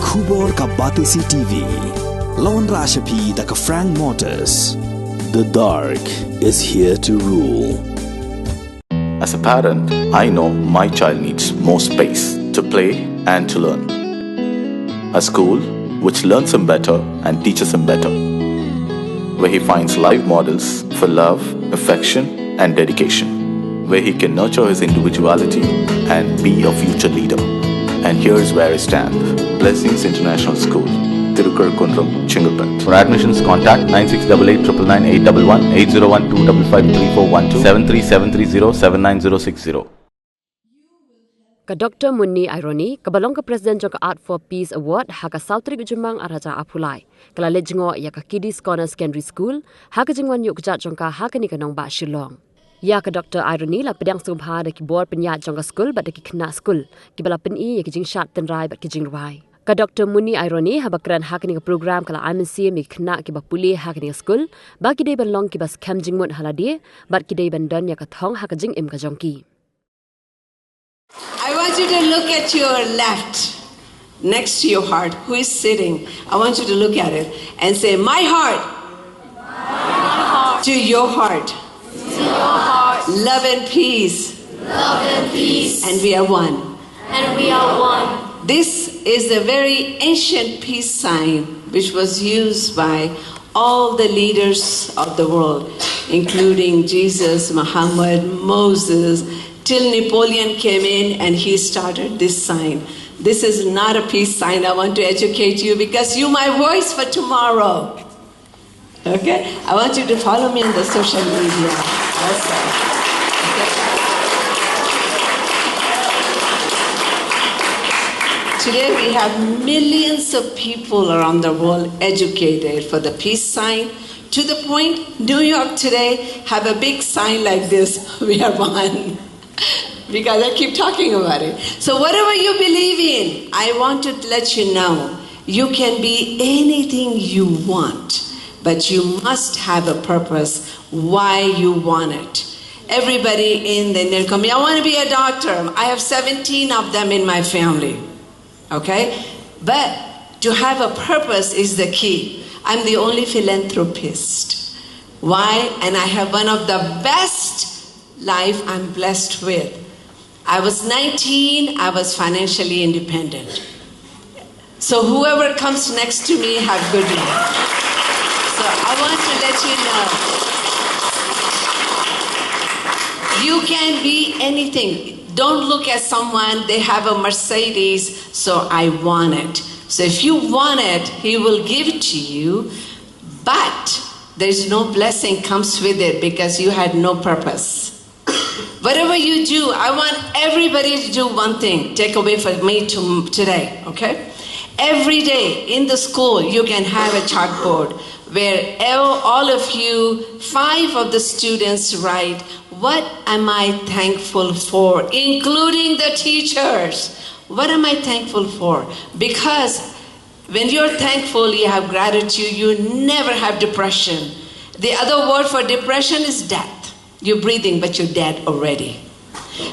Khubor ka Batisi TV. Lawan Rashapi da ka Frank Motors. The dark is here to rule. As a parent, I know my child needs more space to play and to learn. A school which learns him better and teaches him better, where he finds live models for love, affection and dedication, where he can nurture his individuality and be a future leader. And here's where I stand. Blessings International School, Tirukurakkundram, Chengalpet. For admissions, contact 9688999811 8012553412 73730 Ka Dr. Munni Irone, kabalong ka President Jngoh Art for Peace Award, haka Sautrik Ujumang Araja Apulai. Kala Jngoh ya ka Kiddie'S Corner Secondary School, haka Jingwan yuk kejat jongka haka ni kanong ba Shillong. Ya ka Dr. Irone la pedang subha da ki bor penyat jongka Skul bat da ki Khynnah Skul. Ki bala peni ya ki jing shat tenrai bat ki jing rai. Ka Dr. Munni Irone habakran haka ni ka program kala IMC mi Khynnah ki ba puli haka ni Skul, ba ki dei ban long ki bas kam jingmut haladi, bat ki dei ban don ya ka thong haka jing im ka jongki. I want you to look at your left, next to your heart, who is sitting. I want you to look at it and say, my heart, to your heart, love and peace, and we are one. This is the very ancient peace sign which was used by all the leaders of the world, including Jesus, Muhammad, Moses, till Napoleon came in and he started this sign. This is not a peace sign. I want to educate you because you're my voice for tomorrow. Okay? I want you to follow me on the social media. Also. Okay? Today we have millions of people around the world educated for the peace sign. To the point, New York today have a big sign like this, we are one. Because I keep talking about it. So whatever you believe in, I want to let you know, you can be anything you want, but you must have a purpose why you want it. Everybody in the Indian community, I want to be a doctor. I have 17 of them in my family. Okay? But to have a purpose is the key. I'm the only philanthropist. Why? And I have one of the best life I'm blessed with. I was 19, I was financially independent. So whoever comes next to me have good luck. So I want to let you know, you can be anything. Don't look at someone, they have a Mercedes, so I want it. So if you want it, he will give it to you, but there's no blessing comes with it because you had no purpose. Whatever you do, I want everybody to do one thing. Take away from me today, okay? Every day in the school, you can have a chalkboard where all of you, 5 of the students write, what am I thankful for? Including the teachers. What am I thankful for? Because when you're thankful, you have gratitude, you never have depression. The other word for depression is death. You're breathing, but you're dead already.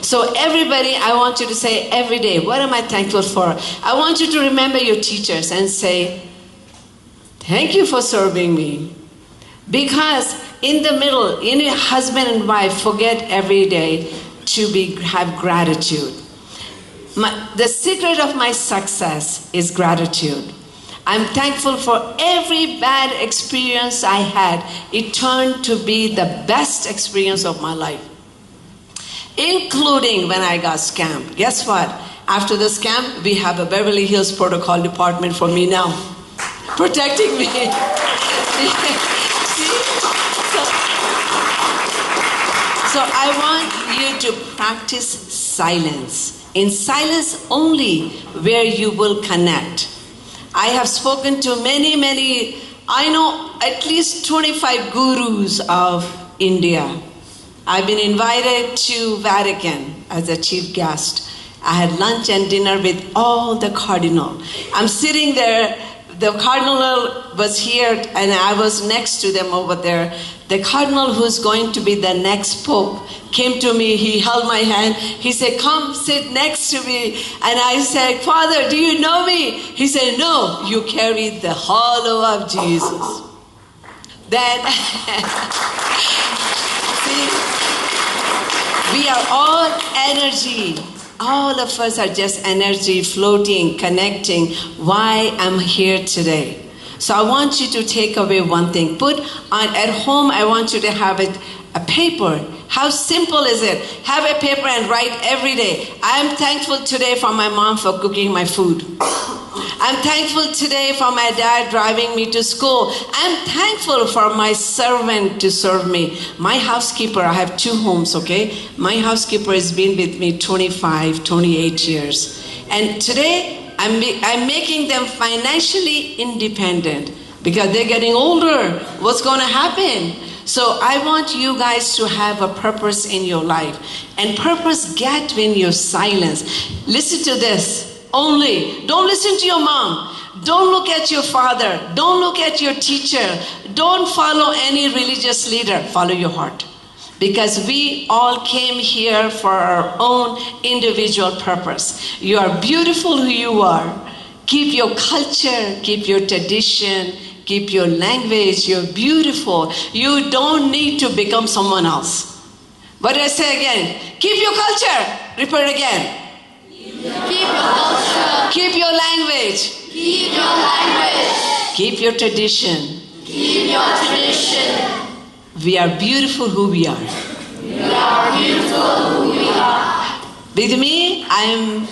So everybody, I want you to say every day, what am I thankful for? I want you to remember your teachers and say, thank you for serving me. Because in the middle, in your husband and wife, forget every day to have gratitude. The secret of my success is gratitude. I'm thankful for every bad experience I had. It turned to be the best experience of my life. Including when I got scammed. Guess what? After the scam, we have a Beverly Hills Protocol department for me now. Protecting me. So I want you to practice silence. In silence only where you will connect. I have spoken to many, I know at least 25 gurus of India. I've been invited to Vatican as a chief guest. I had lunch and dinner with all the cardinal. I'm sitting there, the cardinal was here and I was next to them over there. the cardinal who's going to be the next pope came to me. He held my hand. He said, come sit next to me. And I said, Father, do you know me? He said, no, you carry the hollow of Jesus. Then, see, we are all energy. All of us are just energy floating, connecting. Why I'm here today. So I want you to take away one thing. At home, I want you to have a paper. How simple is it? Have a paper and write every day. I'm thankful today for my mom for cooking my food. I'm thankful today for my dad driving me to school. I'm thankful for my servant to serve me. My housekeeper, I have 2 homes, okay? My housekeeper has been with me 25, 28 years. And today, I'm making them financially independent because they're getting older. What's going to happen? So I want you guys to have a purpose in your life. And purpose get when you're silent. Listen to this. Only, don't listen to your mom. Don't look at your father. Don't look at your teacher. Don't follow any religious leader. Follow your heart. Because we all came here for our own individual purpose. You are beautiful who you are. Keep your culture, keep your tradition, keep your language. You're beautiful. You don't need to become someone else. What did I say again? Keep your culture. Repeat again. Keep your culture. Keep your language. Keep your language. Keep your tradition. Keep your tradition. We are beautiful who we are. We are beautiful who we are. With me, I'm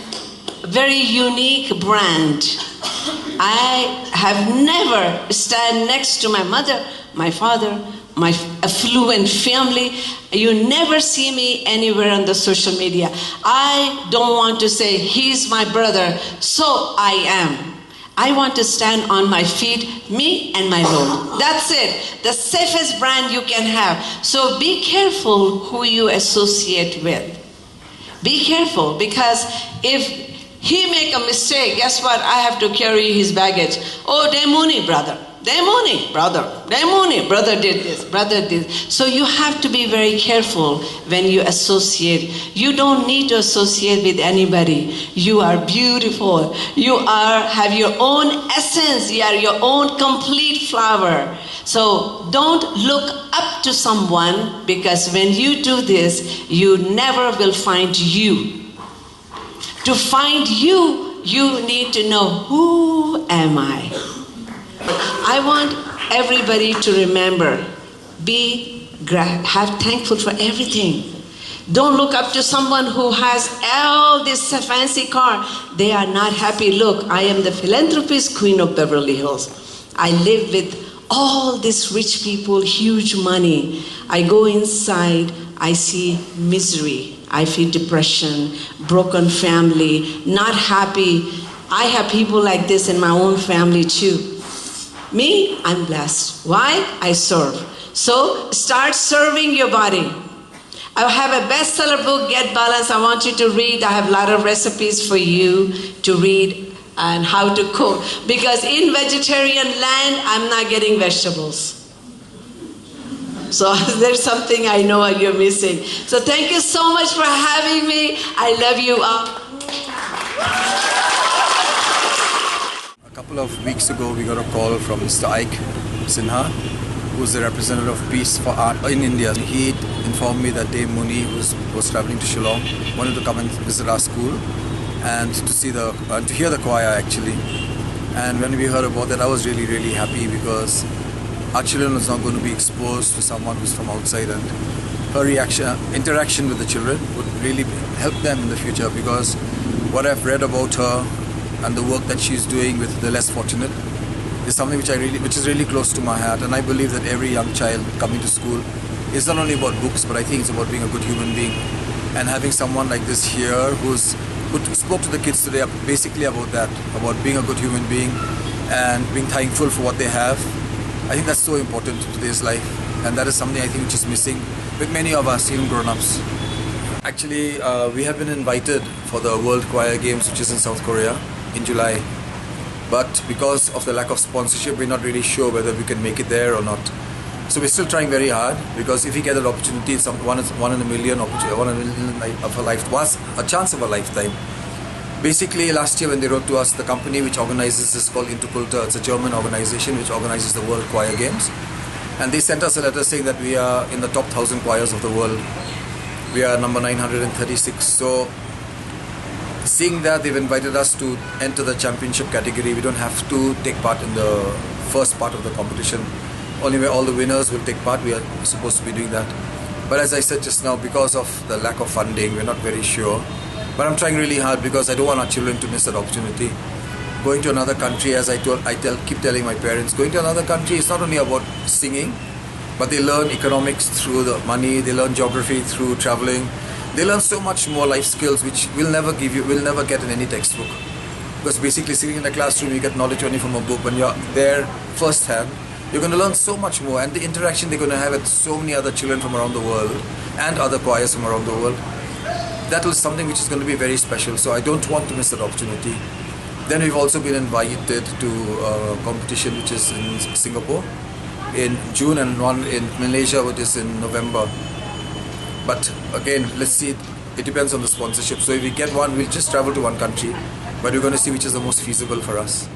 a very unique brand. I have never stand next to my mother, my father, my affluent family. You never see me anywhere on the social media. I don't want to say, he's my brother, so I am. I want to stand on my feet, me and my Lord. That's it. The safest brand you can have. So be careful who you associate with. Be careful, because if he make a mistake, guess what? I have to carry his baggage. Oh, Munni, brother. Munni, brother. Munni, brother did this, brother did. So you have to be very careful when you associate. You don't need to associate with anybody. You are beautiful. You have your own essence. You are your own complete flower. So don't look up to someone, because when you do this, you never will find you. To find you, you need to know, who am I? I want everybody to remember, have thankful for everything. Don't look up to someone who has all this fancy car. They are not happy. Look, I am the philanthropist queen of Beverly Hills. I live with all these rich people, huge money. I go inside, I see misery. I feel depression, broken family, not happy. I have people like this in my own family too. Me, I'm blessed. Why? I serve. So start serving your body. I have a bestseller book, Get Balanced. I want you to read. I have a lot of recipes for you to read and how to cook. Because in vegetarian land, I'm not getting vegetables. So there's something I know you're missing. So thank you so much for having me. I love you all. A couple of weeks ago, we got a call from Mr. Khynnah, who's the representative of Peace for Art in India. He informed me that Munni was traveling to Shillong, wanted to come and visit our school and to hear the choir actually. And when we heard about that, I was really, really happy, because our children was not going to be exposed to someone who's from outside, and her interaction with the children would really help them in the future, because what I've read about her and the work that she's doing with the less fortunate is something which is really close to my heart. And I believe that every young child coming to school is not only about books, but I think it's about being a good human being. And having someone like this here who spoke to the kids today basically about that, about being a good human being and being thankful for what they have, I think that's so important to today's life. And that is something I think which is missing with many of us, even grown-ups. Actually, we have been invited for the World Choir Games, which is in South Korea in July. But because of the lack of sponsorship, we're not really sure whether we can make it there or not. So we're still trying very hard, because if we get an opportunity, it's one in a million opportunity, one in a million of a life, was a chance of a lifetime. Basically, last year when they wrote to us, the company which organizes this is called Interkultur. It's a German organization which organizes the World Choir Games. And they sent us a letter saying that we are in the top 1,000 choirs of the world. We are number 936. So, seeing that they've invited us to enter the championship category, we don't have to take part in the first part of the competition. Only where all the winners will take part, we are supposed to be doing that. But as I said just now, because of the lack of funding, we're not very sure. But I'm trying really hard, because I don't want our children to miss that opportunity. Going to another country, as I keep telling my parents, going to another country is not only about singing, but they learn economics through the money, they learn geography through traveling. They learn so much more life skills which will never get in any textbook. Because basically sitting in a classroom, you get knowledge only from a book. When you're there firsthand, you're going to learn so much more, and the interaction they're going to have with so many other children from around the world and other choirs from around the world, that is something which is going to be very special. So I don't want to miss that opportunity. Then we've also been invited to a competition which is in Singapore in June, and one in Malaysia which is in November. But again, let's see, it depends on the sponsorship. So if we get one, we'll just travel to one country, but we're going to see which is the most feasible for us.